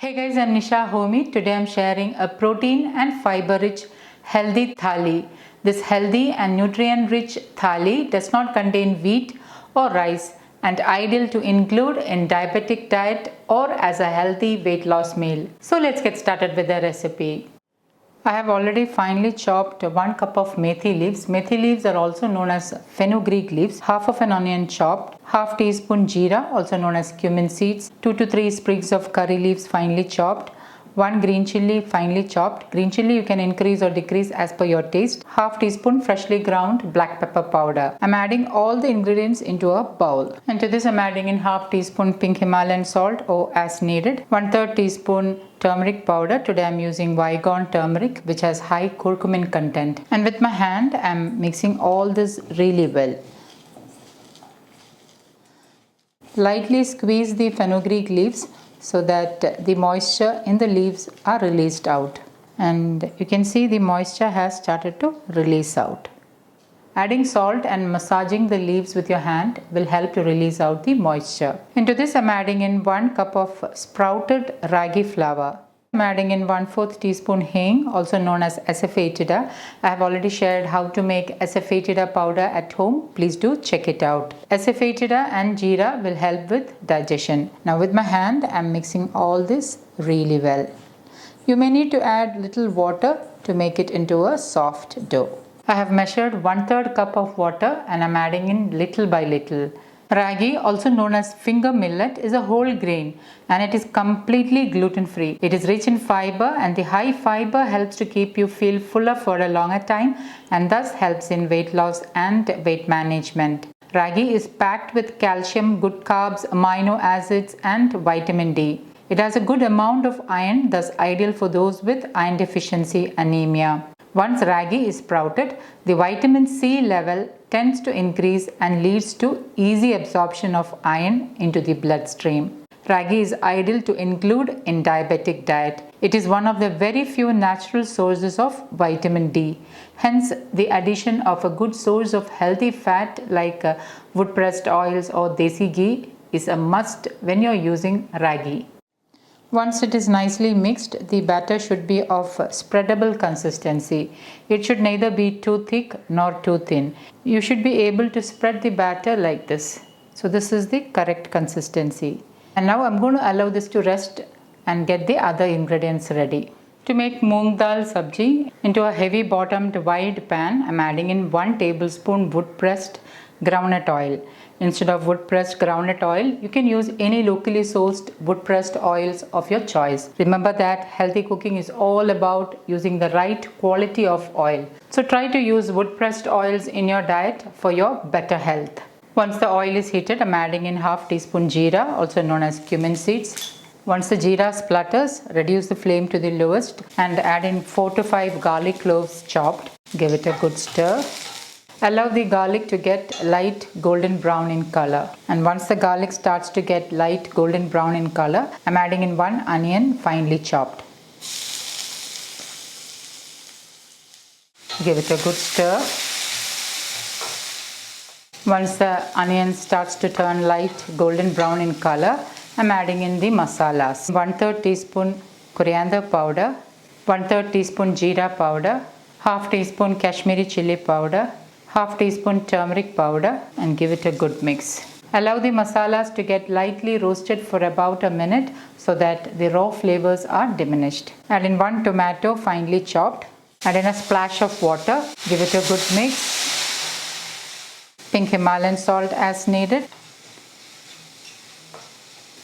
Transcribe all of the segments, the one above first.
Hey guys, I'm Nisha Homi. Today I'm sharing a protein and fiber rich healthy thali. This healthy and nutrient rich thali does not contain wheat or rice and ideal to include in diabetic diet or as a healthy weight loss meal. So let's get started with the recipe. I have already finely chopped 1 cup of methi leaves. Methi leaves are also known as Fenugreek leaves. Half of an onion chopped. Half teaspoon jeera, also known as cumin seeds. 2 to 3 sprigs of curry leaves finely chopped. 1 green chilli finely chopped. Green chilli you can increase or decrease as per your taste. Half teaspoon freshly ground black pepper powder. I'm adding all the ingredients into a bowl. Into this I'm adding in half teaspoon pink Himalayan salt or as needed. 1/3 teaspoon turmeric powder. Today I'm using Vigon turmeric which has high curcumin content. And with my hand I'm mixing all this really well. Lightly squeeze the fenugreek leaves so that the moisture in the leaves are released out, and you can see the moisture has started to release out. Adding salt and massaging the leaves with your hand will help to release out the moisture. Into this I'm adding in 1 cup of sprouted ragi flour. I'm adding in 1/4 teaspoon hing, also known as asafoetida. I have already shared how to make asafoetida powder at home. Please do check it out. Asafoetida and jeera will help with digestion. Now with my hand I'm mixing all this really well. You may need to add little water to make it into a soft dough. I have measured 1/3 cup of water and I'm adding in little by little. Ragi, also known as finger millet, is a whole grain and it is completely gluten-free. It is rich in fiber and the high fiber helps to keep you feel fuller for a longer time and thus helps in weight loss and weight management. Ragi is packed with calcium, good carbs, amino acids and vitamin D. It has a good amount of iron, thus ideal for those with iron deficiency anemia. Once ragi is sprouted, the vitamin C level tends to increase and leads to easy absorption of iron into the bloodstream. Ragi is ideal to include in diabetic diet. It is one of the very few natural sources of vitamin D. Hence, the addition of a good source of healthy fat like wood pressed oils or desi ghee is a must when you're using ragi. Once it is nicely mixed, the batter should be of spreadable consistency. It should neither be too thick nor too thin. You should be able to spread the batter like this. So this is the correct consistency. And now I'm going to allow this to rest and get the other ingredients ready. To make Moong Dal Sabzi, into a heavy bottomed wide pan, I'm adding in 1 tablespoon wood pressed groundnut oil. Instead of wood pressed groundnut oil, you can use any locally sourced wood pressed oils of your choice. Remember that healthy cooking is all about using the right quality of oil. So try to use wood pressed oils in your diet for your better health. Once the oil is heated, I'm adding in half teaspoon jeera, also known as cumin seeds. Once the jeera splutters, reduce the flame to the lowest and add in 4 to 5 garlic cloves chopped. Give it a good stir. Allow the garlic to get light golden brown in color, and once the garlic starts to get light golden brown in color, I'm adding in 1 onion finely chopped. Give it a good stir. Once the onion starts to turn light golden brown in color, I'm adding in the masalas. 1/3 teaspoon coriander powder, 1/3 teaspoon jeera powder, half teaspoon Kashmiri chilli powder, half teaspoon turmeric powder, and give it a good mix. Allow the masalas to get lightly roasted for about a minute so that the raw flavors are diminished. Add in 1 tomato finely chopped. Add in a splash of water. Give it a good mix. Pink Himalayan salt as needed.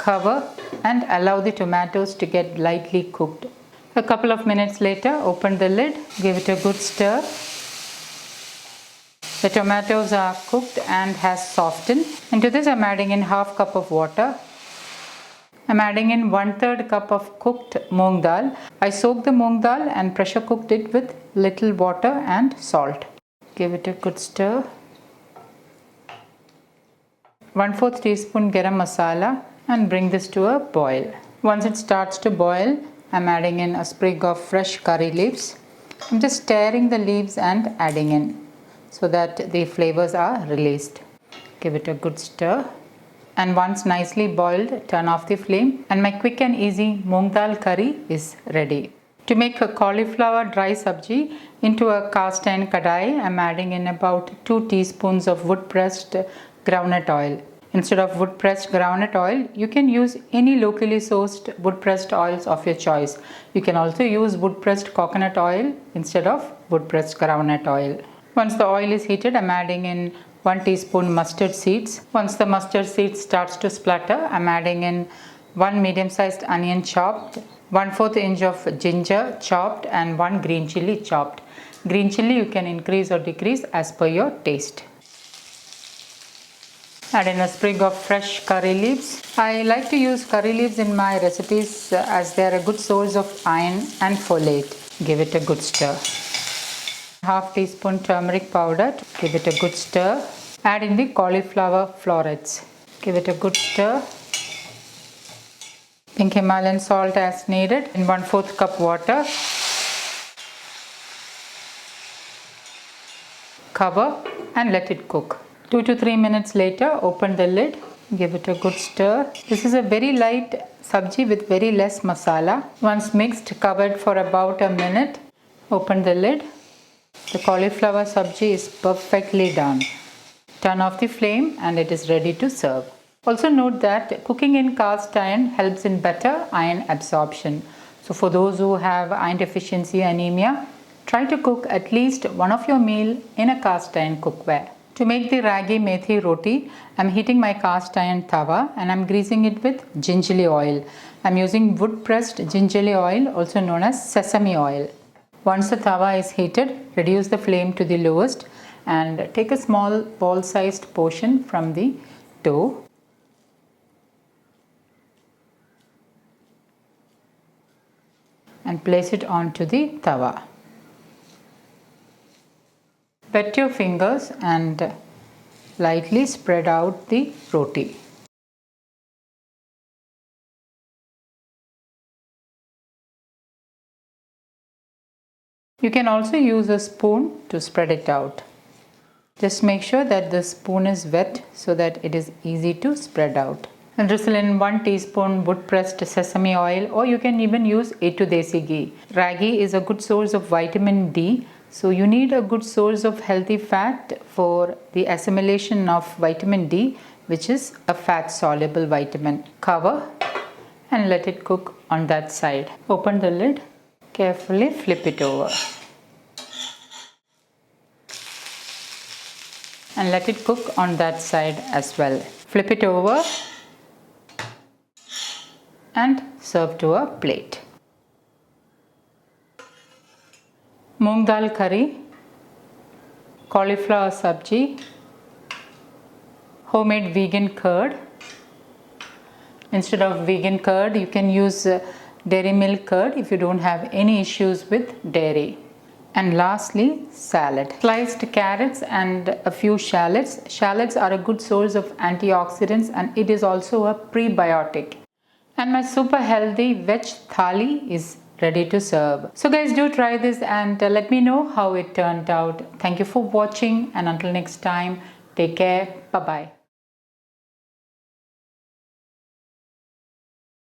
Cover and allow the tomatoes to get lightly cooked. A couple of minutes later, open the lid. Give it a good stir. The tomatoes are cooked and has softened. Into this I'm adding in half cup of water. I'm adding in 1/3 cup of cooked moong dal. I soaked the moong dal and pressure cooked it with little water and salt. Give it a good stir. 1/4 teaspoon garam masala and bring this to a boil. Once it starts to boil, I'm adding in a sprig of fresh curry leaves. I'm just stirring the leaves and adding in so that the flavors are released. Give it a good stir. And once nicely boiled, turn off the flame and my quick and easy moong dal curry is ready. To make a cauliflower dry sabji, into a cast iron kadai, I am adding in about 2 teaspoons of wood pressed groundnut oil. Instead of wood pressed groundnut oil, you can use any locally sourced wood pressed oils of your choice. You can also use wood pressed coconut oil instead of wood pressed groundnut oil. Once the oil is heated, I am adding in 1 teaspoon mustard seeds. Once the mustard seeds starts to splatter, I am adding in 1 medium sized onion chopped, 1/4 inch of ginger chopped and 1 green chilli chopped. Green chilli you can increase or decrease as per your taste. Add in a sprig of fresh curry leaves. I like to use curry leaves in my recipes as they are a good source of iron and folate. Give it a good stir. 1/2 teaspoon turmeric powder. Give it a good stir. Add in the cauliflower florets. Give it a good stir. Pink Himalayan salt as needed in 1/4 cup water. Cover and let it cook. 2 to 3 minutes later, open the lid, give it a good stir. This is a very light sabji with very less masala. Once mixed, covered for about a minute, open the lid. The cauliflower sabji is perfectly done. Turn off the flame and it is ready to serve. Also note that cooking in cast iron helps in better iron absorption. So for those who have iron deficiency anemia, try to cook at least one of your meal in a cast iron cookware. To make the Ragi Methi roti, I am heating my cast iron tawa and I am greasing it with gingerly oil. I am using wood pressed gingerly oil, also known as sesame oil. Once the tawa is heated, reduce the flame to the lowest and take a small ball sized portion from the dough. And place it onto the tawa. Wet your fingers and lightly spread out the roti. You can also use a spoon to spread it out. Just make sure that the spoon is wet so that it is easy to spread out. And drizzle in 1 teaspoon wood pressed sesame oil, or you can even use A2 desi ghee. Ragi is a good source of vitamin D. So you need a good source of healthy fat for the assimilation of vitamin D, which is a fat soluble vitamin. Cover and let it cook on that side. Open the lid, carefully flip it over. And let it cook on that side as well. Flip it over and serve to a plate. Moong dal curry, cauliflower sabji, homemade vegan curd. Instead of vegan curd, you can use dairy milk curd if you don't have any issues with dairy. And lastly, salad. Sliced carrots and a few shallots. Shallots are a good source of antioxidants and it is also a prebiotic. And my super healthy veg thali is ready to serve. So guys, do try this and let me know how it turned out. Thank you for watching and until next time, take care. Bye bye.